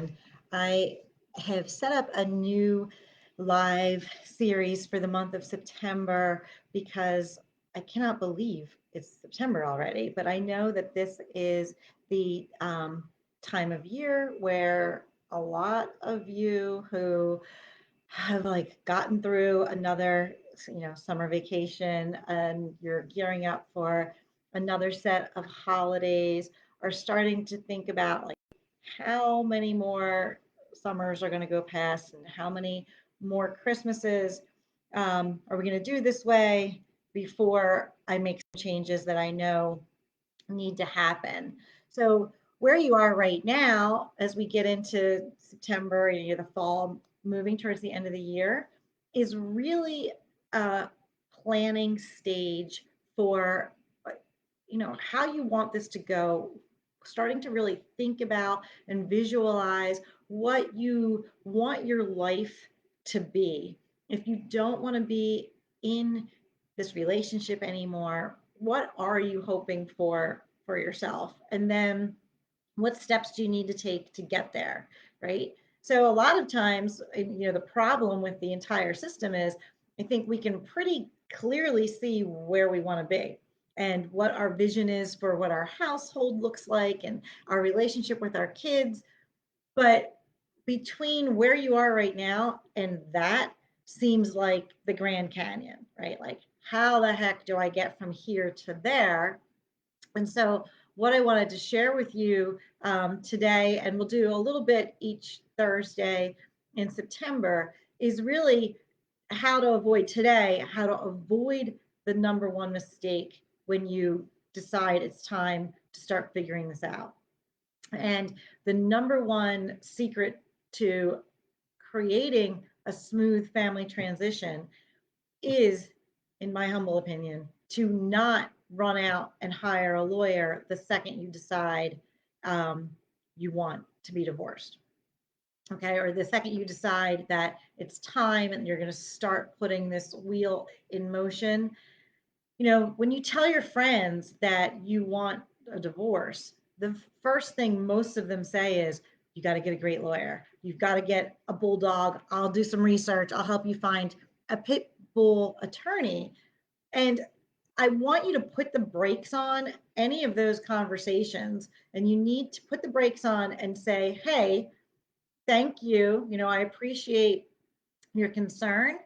everyone. I have set up a new live series for the month of September because I cannot believe it's September already, but I know that this is the time of year where a lot of you who have like gotten through another, summer vacation and you're gearing up for another set of holidays are starting to think about like how many more summers are going to go past and how many more Christmases are we going to do this way before I make some changes that I know need to happen. So where you are right now, as we get into September, the fall, moving towards the end of the year, is really a planning stage for how you want this to go, starting to really think about and visualize what you want your life to be. If you don't want to be in this relationship anymore, what are you hoping for yourself? And then what steps do you need to take to get there, right? So a lot of times, the problem with the entire system is I think we can pretty clearly see where we want to be and what our vision is for what our household looks like and our relationship with our kids. But between where you are right now and that seems like the Grand Canyon, right? Like, how the heck do I get from here to there? And so, what I wanted to share with you today, and we'll do a little bit each Thursday in September, is really how to avoid today, how to avoid the number one mistake when you decide it's time to start figuring this out. And the number one secret to creating a smooth family transition is, in my humble opinion, to not run out and hire a lawyer the second you decide you want to be divorced. Okay, or the second you decide that it's time and you're going to start putting this wheel in motion. When you tell your friends that you want a divorce, the first thing most of them say is, you got to get a great lawyer. You've got to get a bulldog. I'll do some research. I'll help you find a pit bull attorney. And I want you to put the brakes on any of those conversations. And you need to put the brakes on and say, hey, thank you. I appreciate your concern,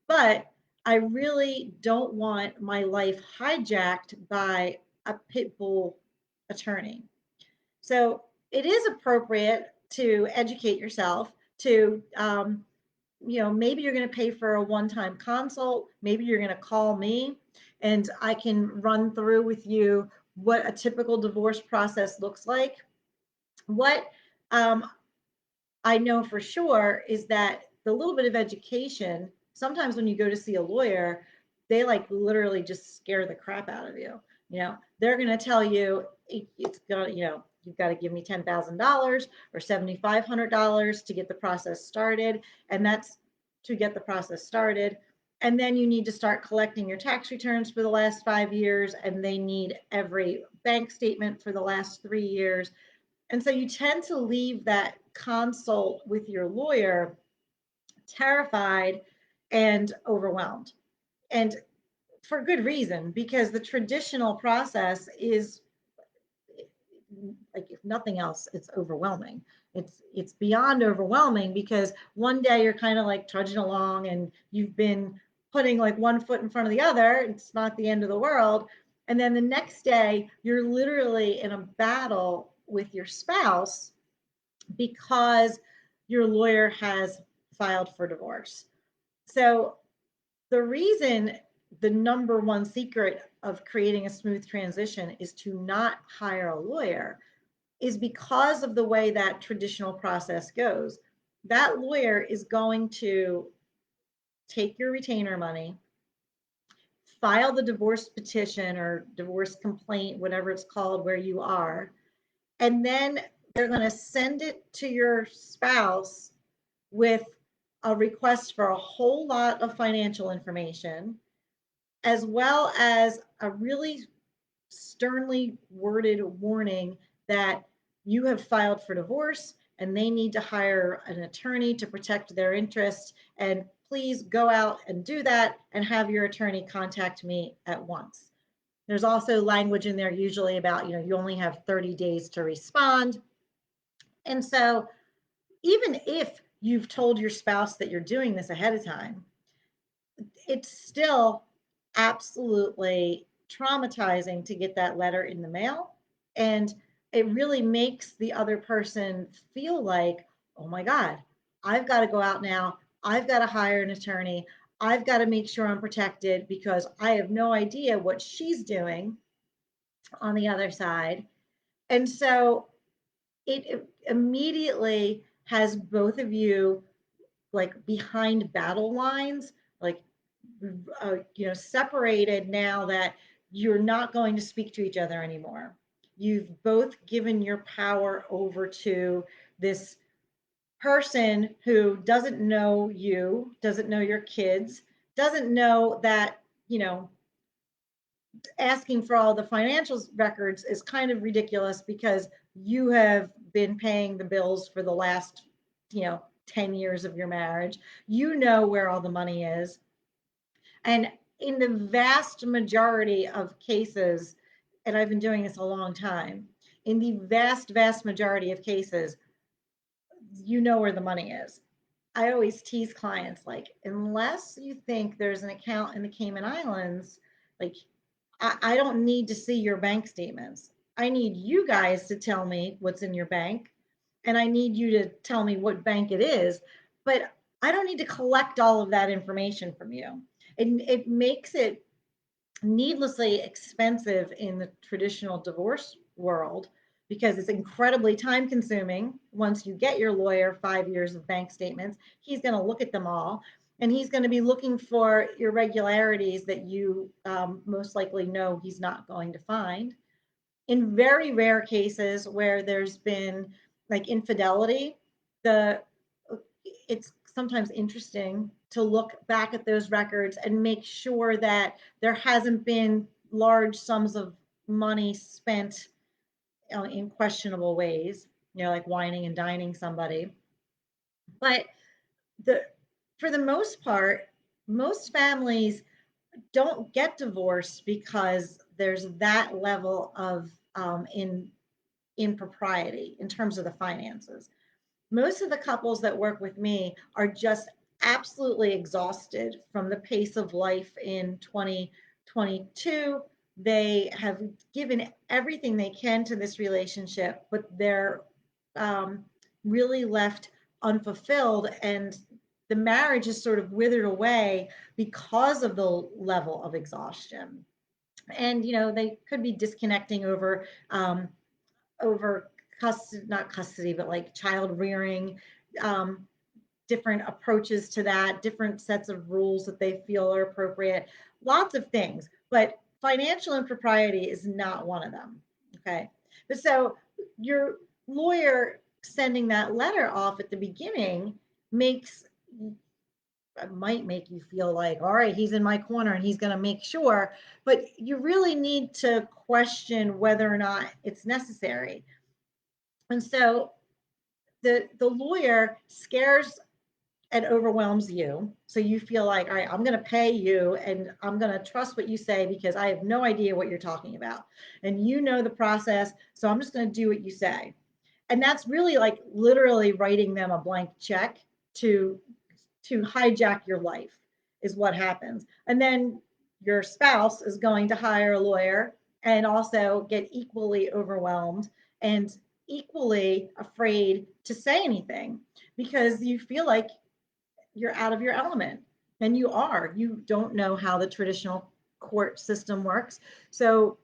but I really don't want my life hijacked by a pit bull attorney. So it is appropriate to educate yourself, to maybe you're going to pay for a one-time consult. Maybe you're going to call me and I can run through with you what a typical divorce process looks like. What I know for sure is that the little bit of education, sometimes when you go to see a lawyer, they like literally just scare the crap out of you. They're going to tell you it's going to, you've got to give me $10,000 or $7,500 to get the process started. And that's to get the process started. And then you need to start collecting your tax returns for the last 5 years. And they need every bank statement for the last 3 years. And so you tend to leave that consult with your lawyer terrified and overwhelmed. And for good reason, because the traditional process is, like, if nothing else, it's overwhelming. It's beyond overwhelming because one day you're kind of like trudging along and you've been putting like one foot in front of the other. It's not the end of the world. And then the next day you're literally in a battle with your spouse because your lawyer has filed for divorce. So the reason, the number one secret of creating a smooth transition is to not hire a lawyer is because of the way that traditional process goes. That lawyer is going to take your retainer money, file the divorce petition or divorce complaint, whatever it's called, where you are, and then they're going to send it to your spouse with a request for a whole lot of financial information, as well as a really sternly worded warning that you have filed for divorce and they need to hire an attorney to protect their interests. And please go out and do that and have your attorney contact me at once. There's also language in there usually about, you only have 30 days to respond. And so even if you've told your spouse that you're doing this ahead of time, it's still absolutely traumatizing to get that letter in the mail. And it really makes the other person feel like, oh my God, I've got to go out now. I've got to hire an attorney. I've got to make sure I'm protected because I have no idea what she's doing on the other side. And so it immediately has both of you like behind battle lines, like separated now that you're not going to speak to each other anymore. You've both given your power over to this person who doesn't know you, doesn't know your kids, doesn't know that, asking for all the financial records is kind of ridiculous because you have been paying the bills for the last, 10 years of your marriage. You know where all the money is. And in the vast majority of cases, and I've been doing this a long time, in the vast, vast majority of cases, you know where the money is. I always tease clients like, unless you think there's an account in the Cayman Islands, like, I don't need to see your bank statements. I need you guys to tell me what's in your bank, and I need you to tell me what bank it is. But I don't need to collect all of that information from you. It makes it needlessly expensive in the traditional divorce world because it's incredibly time consuming. Once you get your lawyer 5 years of bank statements, he's going to look at them all and he's going to be looking for irregularities that you most likely know he's not going to find. In very rare cases where there's been like infidelity, the it's sometimes interesting to look back at those records and make sure that there hasn't been large sums of money spent in questionable ways, like whining and dining somebody. But the for the most part, most families don't get divorced because there's that level of in impropriety in terms of the finances. Most of the couples that work with me are just absolutely exhausted from the pace of life in 2022. They have given everything they can to this relationship, but they're um, really left unfulfilled, and the marriage is sort of withered away because of the level of exhaustion. And they could be disconnecting over custody, not custody, but like child rearing, um, different approaches to that, different sets of rules that they feel are appropriate, lots of things. But financial impropriety is not one of them. Okay. But so your lawyer sending that letter off at the beginning makes might make you feel like, all right, he's in my corner and he's going to make sure, but you really need to question whether or not it's necessary. And so the lawyer scares and overwhelms you. So you feel like, all right, I'm going to pay you and I'm going to trust what you say because I have no idea what you're talking about. And you know the process. So I'm just going to do what you say. And that's really like literally writing them a blank check to hijack your life is what happens. And then your spouse is going to hire a lawyer and also get equally overwhelmed and equally afraid to say anything because you feel like you're out of your element. And you don't know how the traditional court system works. So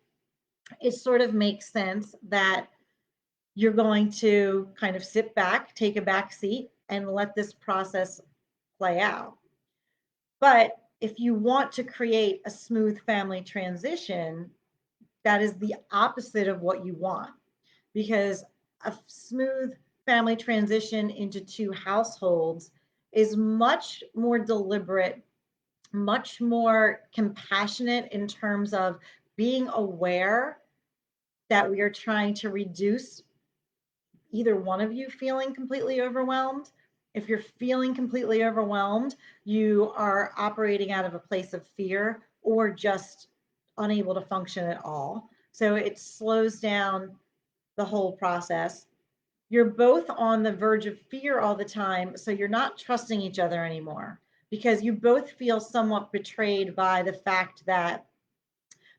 it sort of makes sense that you're going to kind of sit back, take a back seat, and let this process play out. But if you want to create a smooth family transition, that is the opposite of what you want, because a smooth family transition into two households is much more deliberate, much more compassionate in terms of being aware that we are trying to reduce either one of you feeling completely overwhelmed. If you're feeling completely overwhelmed, you are operating out of a place of fear or just unable to function at all. So it slows down the whole process. You're both on the verge of fear all the time, so you're not trusting each other anymore because you both feel somewhat betrayed by the fact that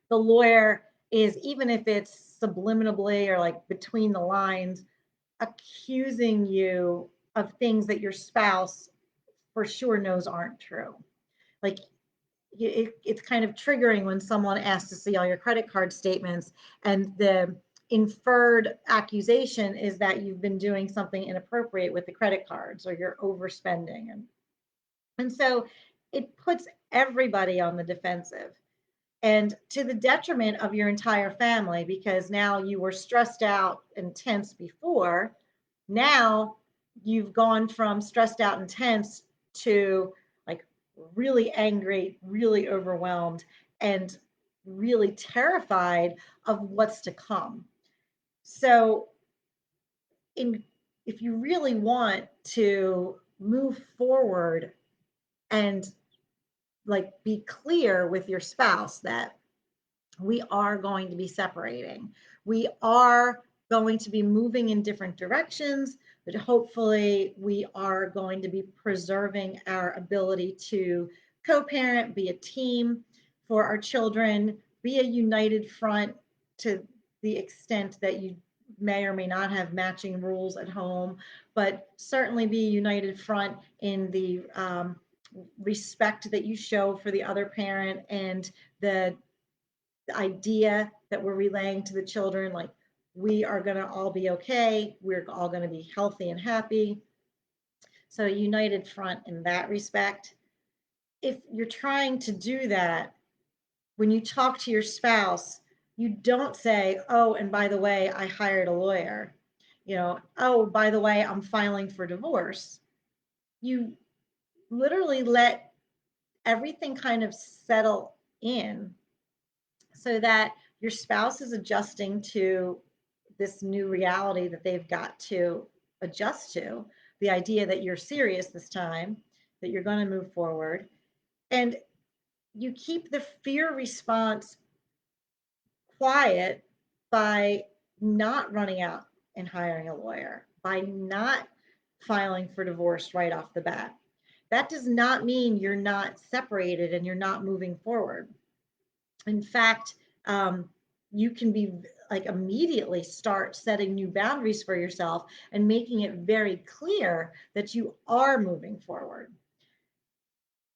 the lawyer is, even if it's subliminally or like between the lines, accusing you of things that your spouse for sure knows aren't true. Like it's kind of triggering when someone asks to see all your credit card statements and the inferred accusation is that you've been doing something inappropriate with the credit cards or you're overspending. And so it puts everybody on the defensive and to the detriment of your entire family because now you were stressed out and tense before. Now you've gone from stressed out and tense to like really angry, really overwhelmed, and really terrified of what's to come. So, in if you really want to move forward and like be clear with your spouse that we are going to be separating. We are going to be moving in different directions, but hopefully we are going to be preserving our ability to co-parent, be a team for our children, be a united front to the extent that you may or may not have matching rules at home, but certainly be a united front in the respect that you show for the other parent and the idea that we're relaying to the children, like we are going to all be okay, we're all going to be healthy and happy. So a united front in that respect. If you're trying to do that, when you talk to your spouse, you don't say, oh, and by the way, I hired a lawyer. Oh, by the way, I'm filing for divorce. You literally let everything kind of settle in so that your spouse is adjusting to this new reality that they've got to adjust to, the idea that you're serious this time, that you're going to move forward. And you keep the fear response quiet by not running out and hiring a lawyer, by not filing for divorce right off the bat. That does not mean you're not separated and you're not moving forward. In fact, you can be like immediately start setting new boundaries for yourself and making it very clear that you are moving forward.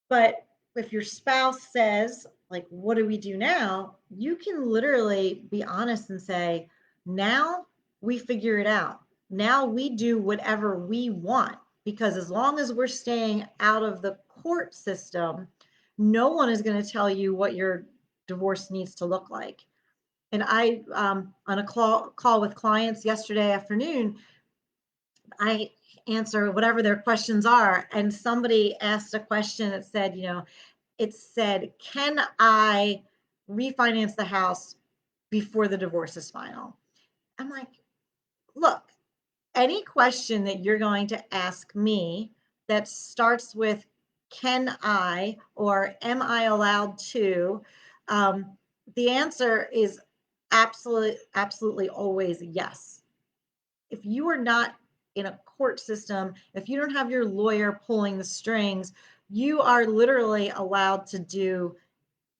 But if your spouse says, like, what do we do now? You can literally be honest and say, now we figure it out. Now we do whatever we want. Because as long as we're staying out of the court system, no one is going to tell you what your divorce needs to look like. And I, on a call with clients yesterday afternoon, I answer whatever their questions are. And somebody asked a question that said, it said, can I refinance the house before the divorce is final? I'm like, look, any question that you're going to ask me that starts with can I or am I allowed to, the answer is absolutely always yes. If you are not in a court system, if you don't have your lawyer pulling the strings, you are literally allowed to do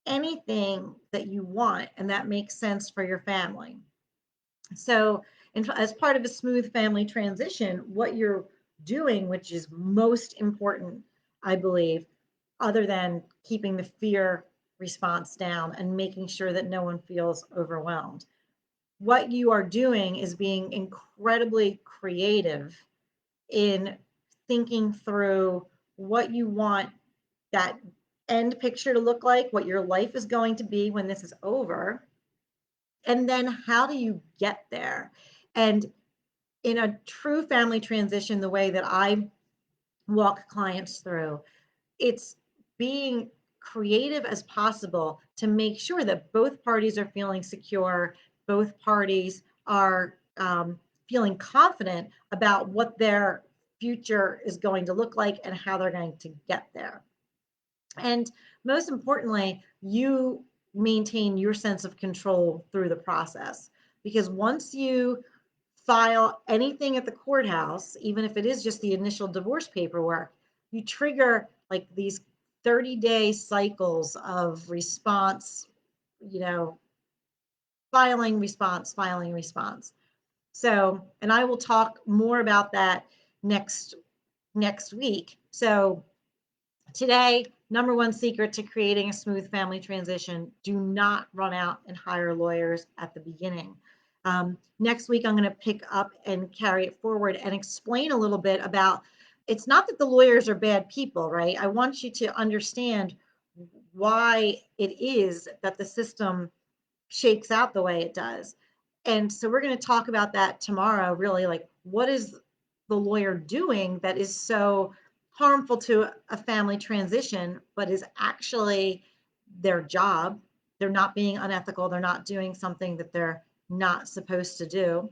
anything that you want and that makes sense for your family. So, as part of a smooth family transition, what you're doing, which is most important, I believe, other than keeping the fear response down and making sure that no one feels overwhelmed, what you are doing is being incredibly creative in thinking through what you want that end picture to look like, what your life is going to be when this is over, and then how do you get there? And in a true family transition, the way that I walk clients through, it's being creative as possible to make sure that both parties are feeling secure, both parties are feeling confident about what their future is going to look like and how they're going to get there. And most importantly, you maintain your sense of control through the process. Because once you file anything at the courthouse, even if it is just the initial divorce paperwork, you trigger like these 30-day cycles of response, you know, filing, response, filing, response. So, and I will talk more about that next week. So today, number one secret to creating a smooth family transition: do not run out and hire lawyers at the beginning. Next week, I'm going to pick up and carry it forward and explain a little bit about, it's not that the lawyers are bad people, right? I want you to understand why it is that the system shakes out the way it does. And so we're going to talk about that tomorrow, really, like what is the lawyer doing that is so harmful to a family transition, but is actually their job. They're not being unethical. They're not doing something that they're not supposed to do.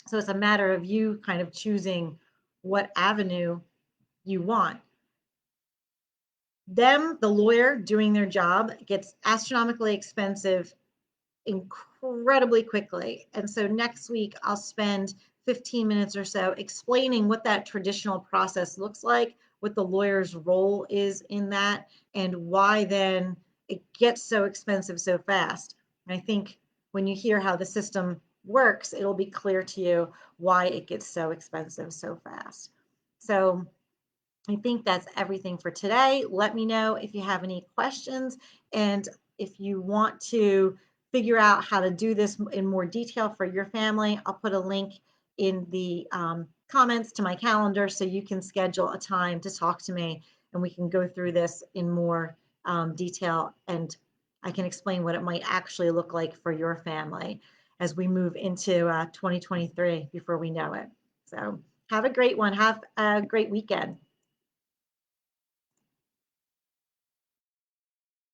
So it's a matter of you kind of choosing what avenue you want. Them, the lawyer doing their job, gets astronomically expensive incredibly quickly. And so next week, I'll spend 15 minutes or so explaining what that traditional process looks like, what the lawyer's role is in that, and why then it gets so expensive so fast. And I think when you hear how the system works, it'll be clear to you why it gets so expensive so fast. So I think that's everything for today. Let me know if you have any questions, and if you want to figure out how to do this in more detail for your family, I'll put a link in the comments to my calendar so you can schedule a time to talk to me and we can go through this in more detail, and I can explain what it might actually look like for your family as we move into 2023 before we know it. So have a great one. Have a great weekend.